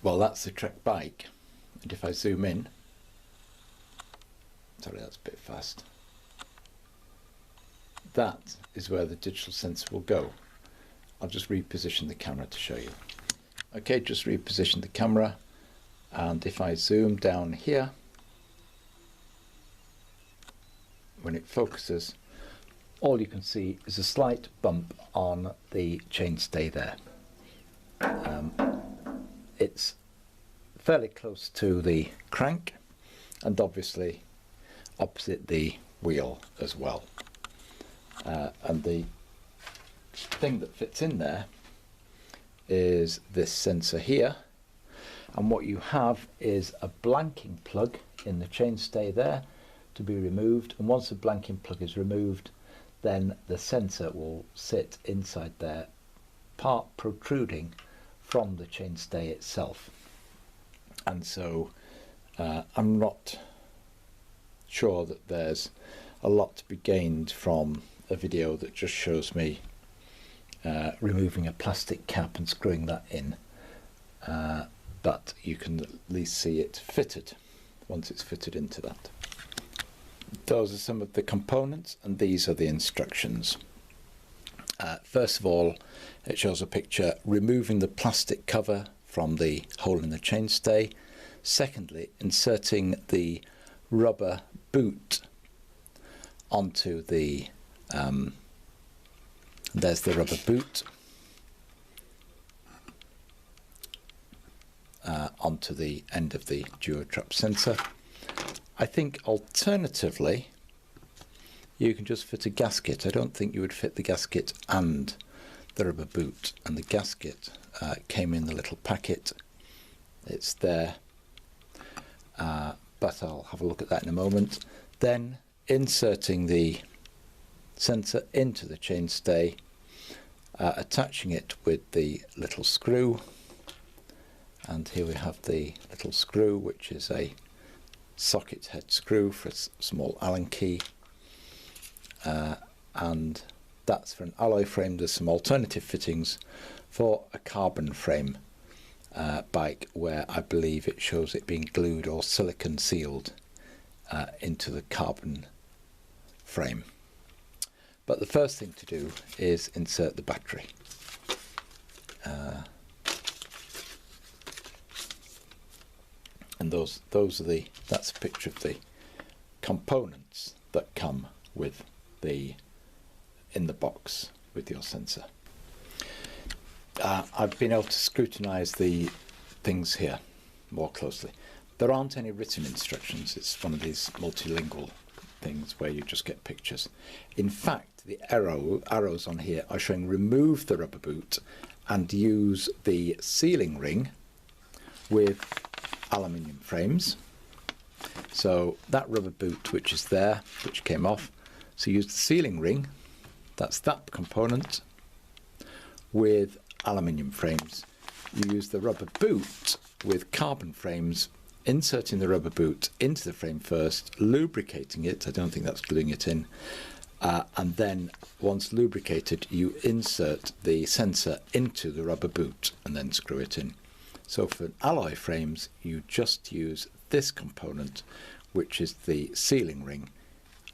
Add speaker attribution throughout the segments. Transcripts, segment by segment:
Speaker 1: Well, that's the Trek bike, and if I zoom in, sorry, that's a bit fast, that is where the digital sensor will go. I'll just reposition the camera to show you. Okay, just reposition the camera, and if I zoom down here, when it focuses, all you can see is a slight bump on the chainstay there. It's fairly close to the crank and obviously opposite the wheel as well. And the thing that fits in there is this sensor here, and what you have is a blanking plug in the chainstay there to be removed, and once the blanking plug is removed, then the sensor will sit inside there, part protruding from the chainstay itself. And so I'm not sure that there's a lot to be gained from a video that just shows me removing a plastic cap and screwing that in, but you can at least see it fitted once it's fitted into that. Those are some of the components, and these are the instructions. First of all, it shows a picture removing the plastic cover from the hole in the chainstay. Secondly, inserting the rubber boot onto the there's the rubber boot onto the end of the DuoTrap sensor. I think alternatively you can just fit a gasket. I don't think you would fit the gasket and the rubber boot, and the gasket came in the little packet. It's there, but I'll have a look at that in a moment. Then inserting the sensor into the chainstay, attaching it with the little screw, and here we have the little screw, which is a socket head screw for a small Allen key, and that's for an alloy frame. There's some alternative fittings for a carbon frame bike, where I believe it shows it being glued or silicon sealed into the carbon frame. But the first thing to do is insert the battery. And those are that's a picture of the components that come with in the box with your sensor. I've been able to scrutinize the things here more closely. There aren't any written instructions. It's one of these multilingual things where you just get pictures. In fact, the arrows on here are showing remove the rubber boot and use the sealing ring with aluminium frames. So that rubber boot which is there, which came off, so use the sealing ring, that's that component, with aluminium frames. You use the rubber boot with carbon frames, inserting the rubber boot into the frame first, lubricating it, I don't think that's gluing it in, and then once lubricated you insert the sensor into the rubber boot and then screw it in. So for alloy frames you just use this component, which is the sealing ring,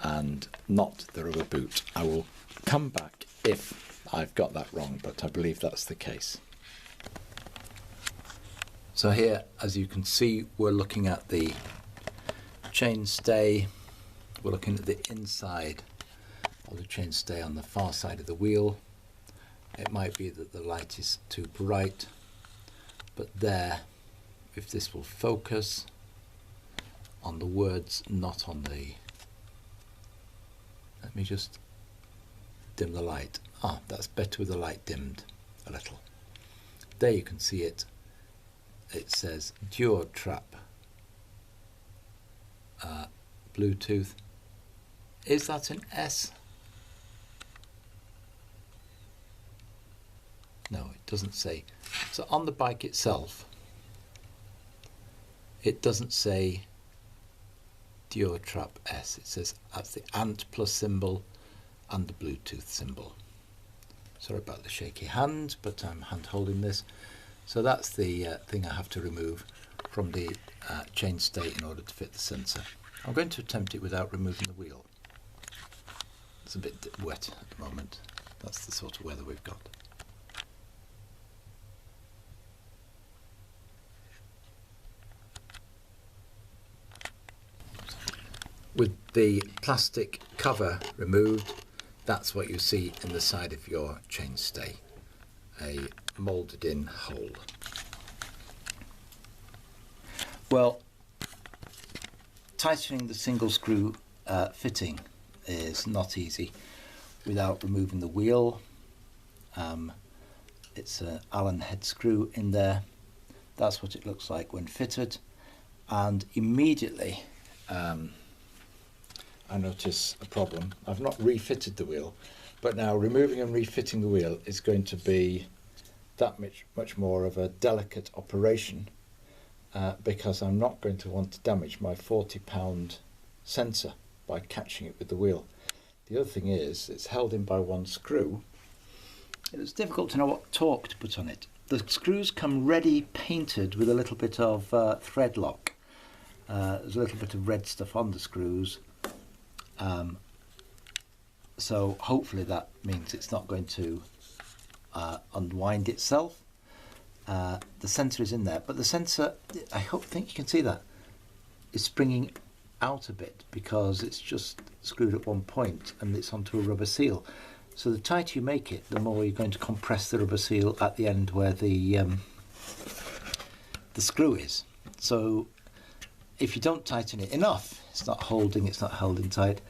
Speaker 1: and not the rubber boot. I will come back if I've got that wrong, but I believe that's the case. So here, as you can see, we're looking at the chainstay. We're looking at the inside of the chainstay on the far side of the wheel. It might be that the light is too bright, but there, if this will focus on the words, not on the... Let me just dim the light. Ah, that's better with the light dimmed a little. There you can see it. It says DuoTrap Bluetooth. Is that an S? No, it doesn't say. So on the bike itself, it doesn't say DuoTrap S. It says that's the Ant plus symbol and the Bluetooth symbol. Sorry about the shaky hand, but I'm hand holding this. So that's the thing I have to remove from the chainstay in order to fit the sensor. I'm going to attempt it without removing the wheel. It's a bit wet at the moment. That's the sort of weather we've got. With the plastic cover removed, that's what you see in the side of your chainstay, a moulded in hole. Well, tightening the single screw fitting is not easy without removing the wheel. It's an Allen head screw in there. That's what it looks like when fitted, and immediately I notice a problem. I've not refitted the wheel, but now removing and refitting the wheel is going to be that much more of a delicate operation, because I'm not going to want to damage my £40 sensor by catching it with the wheel. The other thing is, it's held in by one screw. It was difficult to know what torque to put on it. The screws come ready painted with a little bit of thread lock. There's a little bit of red stuff on the screws. So hopefully that means it's not going to unwind itself. The sensor is in there, but the sensor, I think you can see that, is springing out a bit because it's just screwed at one point and it's onto a rubber seal. So the tighter you make it, the more you're going to compress the rubber seal at the end where the screw is. So if you don't tighten it enough, it's not holding tight.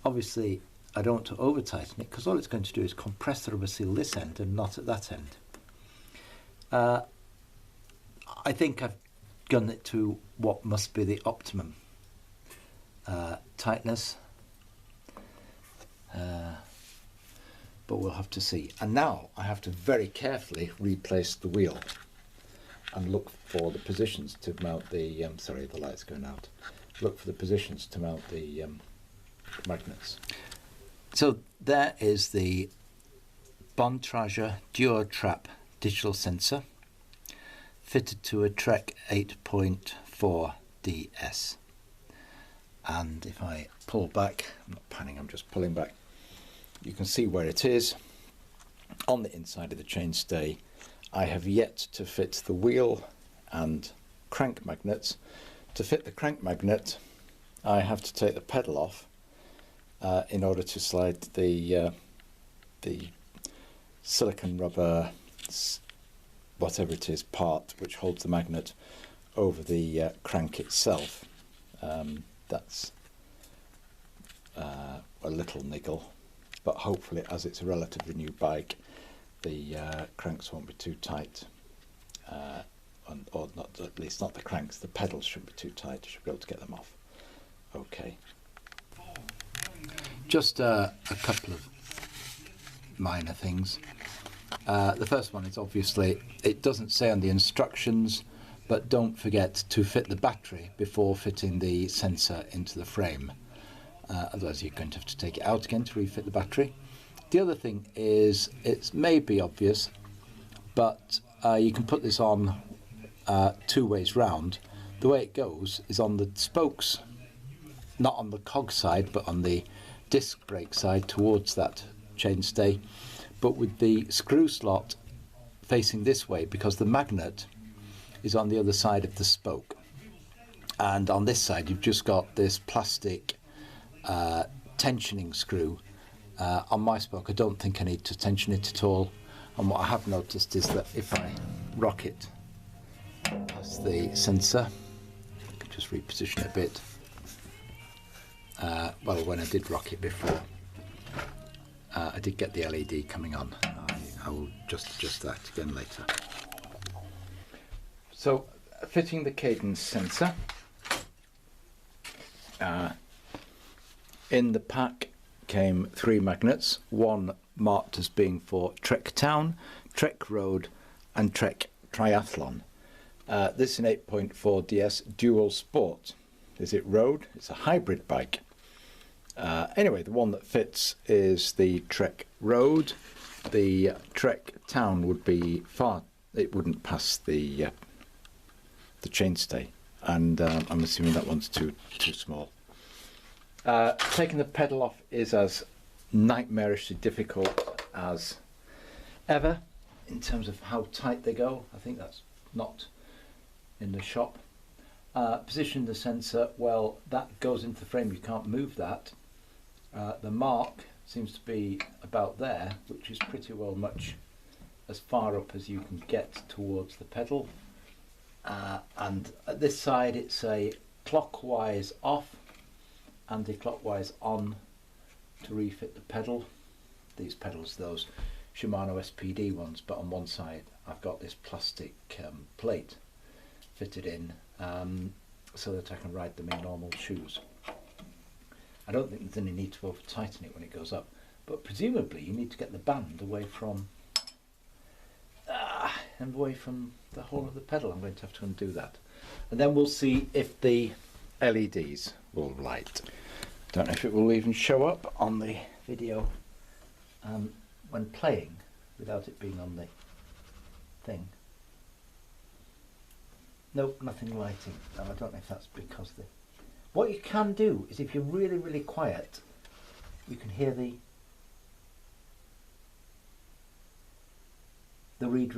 Speaker 1: Obviously, I don't want to over tighten it because all it's going to do is compress the rubber seal this end and not at that end. I think I've done it to what must be the optimum tightness, but we'll have to see. And now I have to very carefully replace the wheel and look for the positions to mount the, sorry, the light's going out. Look for the positions to mount the magnets. So there is the Bontrager DuoTrap digital sensor fitted to a Trek 8.4 DS. And if I pull back, I'm not panning, I'm just pulling back, you can see where it is on the inside of the chainstay. I have yet to fit the wheel and crank magnets. To fit the crank magnet, I have to take the pedal off in order to slide the silicon rubber, whatever it is, part which holds the magnet over the crank itself. That's a little niggle, but hopefully, as it's a relatively new bike, the cranks won't be too tight, or not, at least not the cranks. The pedals shouldn't be too tight. I should be able to get them off. Okay. Just a couple of minor things. The first one is obviously, it doesn't say on the instructions, but don't forget to fit the battery before fitting the sensor into the frame. Otherwise you're going to have to take it out again to refit the battery. The other thing is, it may be obvious, but you can put this on 2 ways round. The way it goes is on the spokes, not on the cog side, but on the disc brake side towards that chainstay, but with the screw slot facing this way, because the magnet is on the other side of the spoke. And on this side you've just got this plastic tensioning screw. On my spoke I don't think I need to tension it at all, and what I have noticed is that if I rock it past the sensor, I can just reposition it a bit. Well, when I did rock it before, I did get the LED coming on. I will just adjust that again later. So, fitting the cadence sensor. In the pack came 3 magnets, one marked as being for Trek Town, Trek Road and Trek Triathlon. This is an 8.4 DS Dual Sport. Is it road? It's a hybrid bike. Anyway, the one that fits is the Trek Road. The Trek Town would be far it wouldn't pass the chainstay, and I'm assuming that one's too small. Taking the pedal off is as nightmarishly difficult as ever in terms of how tight they go. I think that's not in the shop. Position the sensor, well, that goes into the frame, you can't move that. The mark seems to be about there, which is pretty well much as far up as you can get towards the pedal. And at this side it's a clockwise off, anti-clockwise on to refit the pedal. These pedals, those Shimano SPD ones, but on one side I've got this plastic plate fitted in so that I can ride them in normal shoes. I don't think there's any need to over tighten it when it goes up, but presumably you need to get the band away from the whole of the pedal. I'm going to have to undo that, and then we'll see if the LEDs will light. Don't know if it will even show up on the video when playing without it being on the thing. Nope, nothing lighting. I don't know if that's because what you can do is, if you're really, really quiet, you can hear the read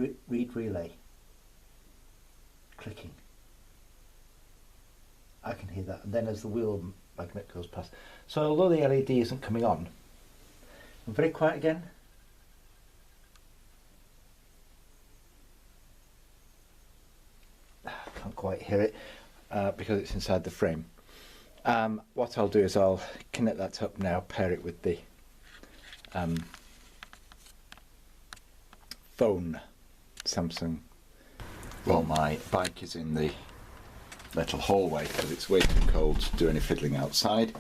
Speaker 1: relay clicking. I can hear that, and then as the wheel magnet goes past. So although the LED isn't coming on, I'm very quiet again. I can't quite hear it because it's inside the frame. What I'll do is I'll connect that up now, pair it with the phone Samsung. Well, my bike is in the little hallway because it's way too cold to do any fiddling outside.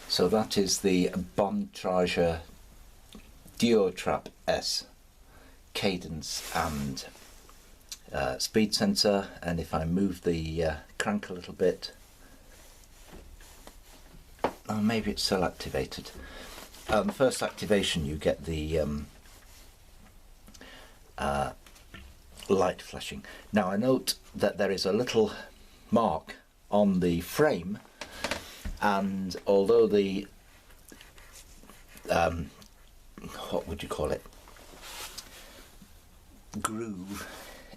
Speaker 1: So that is the Bontrager DuoTrap S cadence and speed sensor, and if I move the crank a little bit, oh, maybe it's still activated. The first activation you get the light flashing. Now I note that there is a little mark on the frame, and although the what would you call it, groove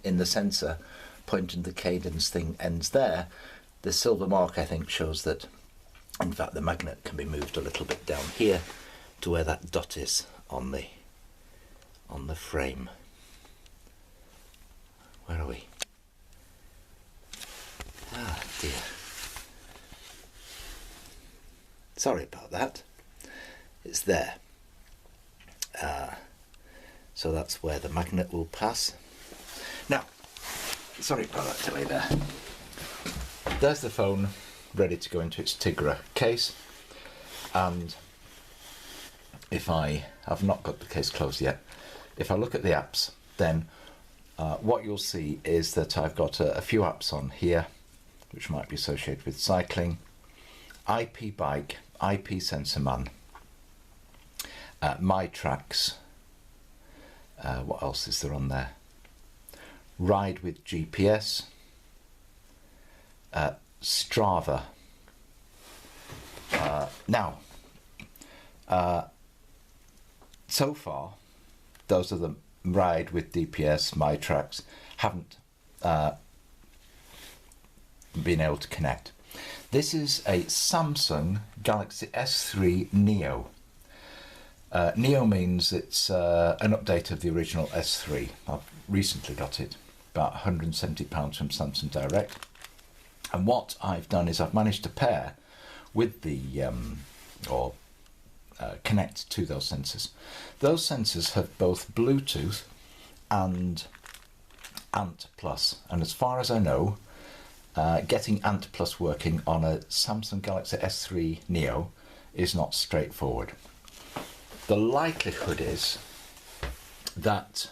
Speaker 1: in the sensor pointing the cadence thing ends there, the silver mark I think shows that in fact the magnet can be moved a little bit down here to where that dot is on the frame. Where are we? Ah dear. Sorry about that. It's there. So that's where the magnet will pass. Now, sorry about that delay there. There's the phone ready to go into its Tigra case, and if I have not got the case closed yet, if I look at the apps, then what you'll see is that I've got a few apps on here which might be associated with cycling, IP Bike, IP Sensor Man, My Tracks, what else is there on there? Ride with GPS, Strava. Now, so far, those are the Ride with DPS, My Tracks, haven't been able to connect. This is a Samsung Galaxy S3 Neo. Neo means it's an update of the original S3. I've recently got it, about £170 from Samsung Direct. And what I've done is I've managed to pair with the, connect to those sensors. Those sensors have both Bluetooth and ANT+, and as far as I know, getting ANT+ working on a Samsung Galaxy S3 Neo is not straightforward. The likelihood is that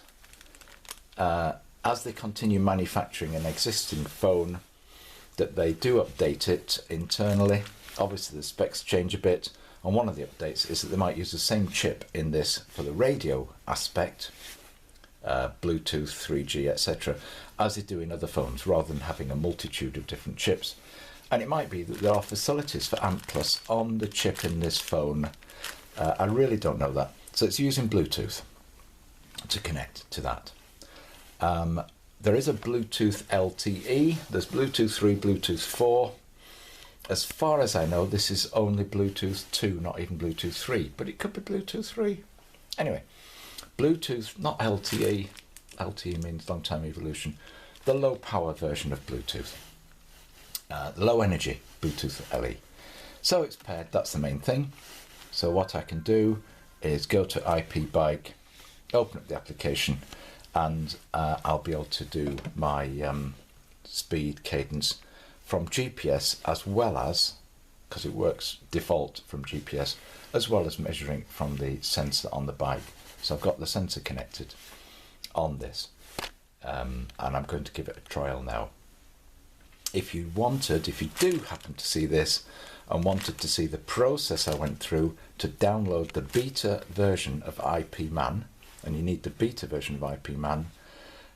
Speaker 1: as they continue manufacturing an existing phone, that they do update it internally. Obviously the specs change a bit, and one of the updates is that they might use the same chip in this for the radio aspect Bluetooth, 3G, etc., as they do in other phones, rather than having a multitude of different chips. And it might be that there are facilities for ANT Plus on the chip in this phone. I really don't know that. So it's using Bluetooth to connect to that. There is a Bluetooth LTE, there's Bluetooth 3, Bluetooth 4. As far as I know, this is only Bluetooth 2, not even Bluetooth 3, but it could be Bluetooth 3. Anyway, Bluetooth, not LTE. LTE means long time evolution. The low power version of Bluetooth. The low energy Bluetooth LE. So it's paired, that's the main thing. So what I can do is go to IP Bike, open up the application, and I'll be able to do my speed cadence from GPS, as well as, because it works default from GPS, as well as measuring from the sensor on the bike. So I've got the sensor connected on this, and I'm going to give it a trial now. If you do happen to see this and wanted to see the process I went through to download the beta version of IP-Man, and you need the beta version of IP-Man,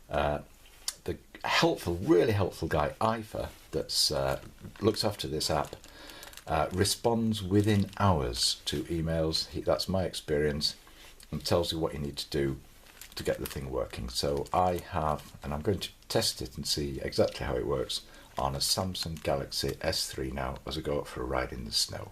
Speaker 1: the helpful, really helpful guy, IFA, that's looks after this app, responds within hours to emails. That's my experience, and tells you what you need to do to get the thing working. So I have, and I'm going to test it and see exactly how it works on a Samsung Galaxy S3 now as I go out for a ride in the snow.